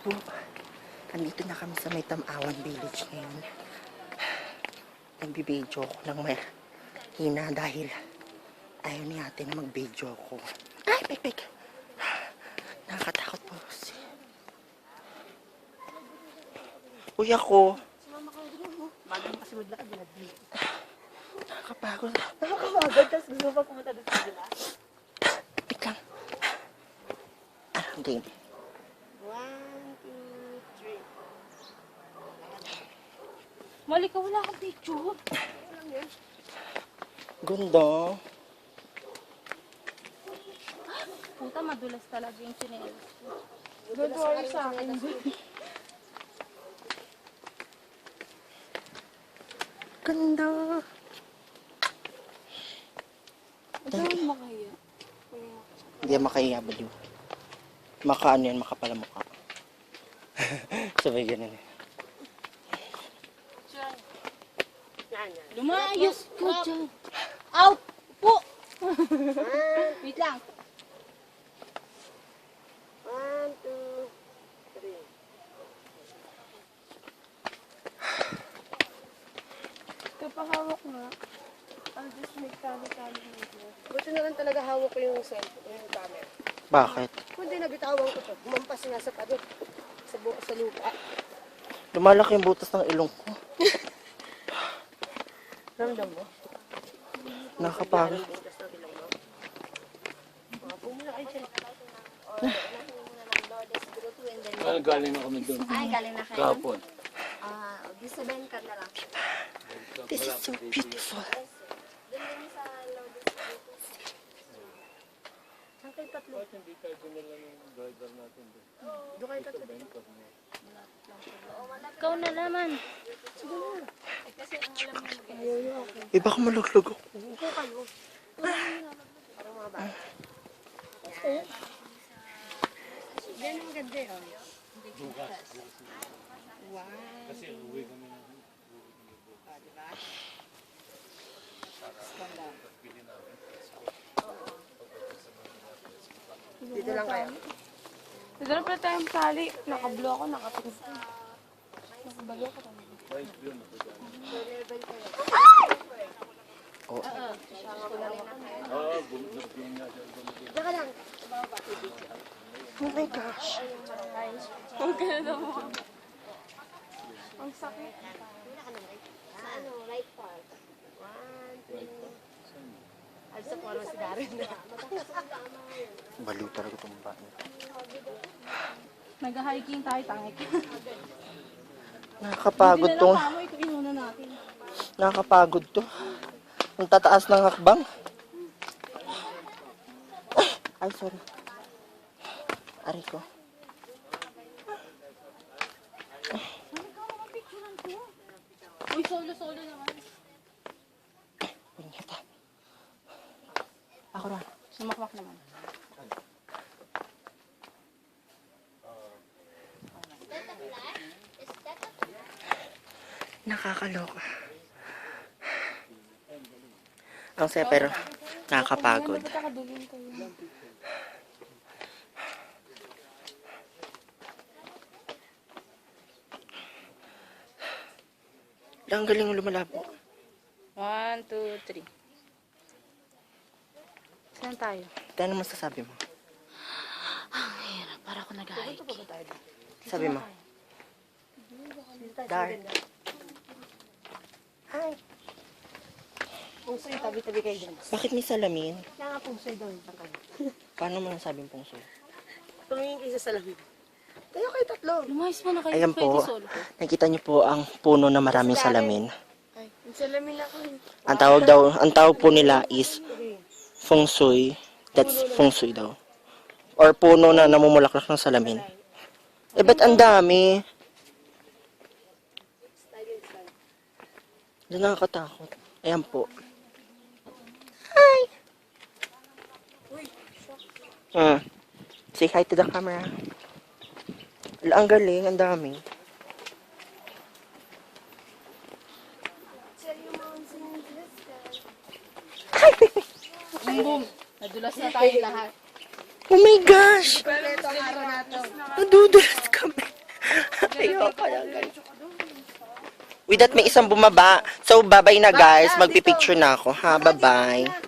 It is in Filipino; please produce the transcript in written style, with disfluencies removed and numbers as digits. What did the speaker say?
po. Andito na kami sa may Tamawan Village ngayon. Nagbibideo ko ng may hina dahil ayaw ni ate na mag-video ko. Ay, pek. Nakakatakot po. Uy, ako. Sumama kayo din mo. Bago mo kasi maglaan, binagli. Nakakapagod. Nakakapagod, tapos gusto pa pumunta doon sa gila. Pik lang. Game. 1, 2, 3. Mali ka, wala kang picture. Walang yun. Ganda. Puta, madulas talaga yung chinelas ko. Don't worry sa akin. Ganda. Ito yung makaya. Hindi yan makahiya, baliw. Makaano yan, makapala mukha. Sabay ganun eh. Yan. Lumayos ko dyan. Out! Po! Wait lang. 1, 2, 3. Kapahawak nga. I'll just make tali-tali nito. Buti na lang talaga hawak ko yung cellphone, yung camera. Bakit? Kung di nabitawan ko to, humampas nga sa padot. Sa lupa. Lumalaki yung butas ng ilong ko. Ramdam mo? Nakakapagod. Butas ng ilong mo. Pumula kayo dyan. Galing na kami doon. Ay, galing na kayo. Kahapon. Gisabayan ka na lang. This is so beautiful. Saan kayo tatlo? Hindi tayo dinala ng driver natin doon. Doon kayo tatlo. Ikaw na naman. Eh, baka malaglag ako. Ikaw kayo. Parang mga bata. Yan ang ganda eh. Wow. Kasi uwi kami na. Diba? Dito lang kayo. Dito na pala tayong tali. Nakablo ako, nakatingin. Nakabalo ako. Oh. Diyan lang. Oh my gosh. Ang ganda mo. Ang sakit. Sa ano, right part. 1, 2. Ay, sa poro si Darren na. Baliw talaga itong bata. Nag-hiking tayo, tangik. Nakakapagod to. Ito inuna natin. Nakakapagod to. Ang tataas ng hakbang. Ay, sorry. Aray ko. Uy, solo-solo naman. Punyeta. Ako na. Sumakwak naman. Nakakaloka. Ang saya pero nakakapagod. Nakakadulin kayo. Ang galing lumalabo. 1, 2, 3. Saan tayo? Ano masasabi mo? Ang hirap. Para ako nag-hike. Sabi mo. Dar. Hi. Pungsoy, tabi-tabi kayo dyan. Bakit may salamin? Kaya nga pungsoy daw yung tangkad. Paano mo nasabing pungsoy? Tumingin kayo sa salamin. Kayo kayo tatlo. Lumayos mo na kayo. Ayan Pwede po. solo. Nakita niyo po ang puno na maraming salamin. Ay, yung salamin ako eh. Ang tawag po nila is feng shui. That's feng shui daw. Or puno na namumulaklak ng salamin. Eh, ba't ang dami? Hindi nakakatakot. Ayan po. Hi! Say hi to the camera. Ang galing, ang dami. Boom! Nadulas na tayo lahat. Oh my gosh! Kompleto ang araw na to. Nadudulas kami. With that, may isang bumaba. So, bye-bye na guys. Magpipicture na ako, ha? Bye-bye.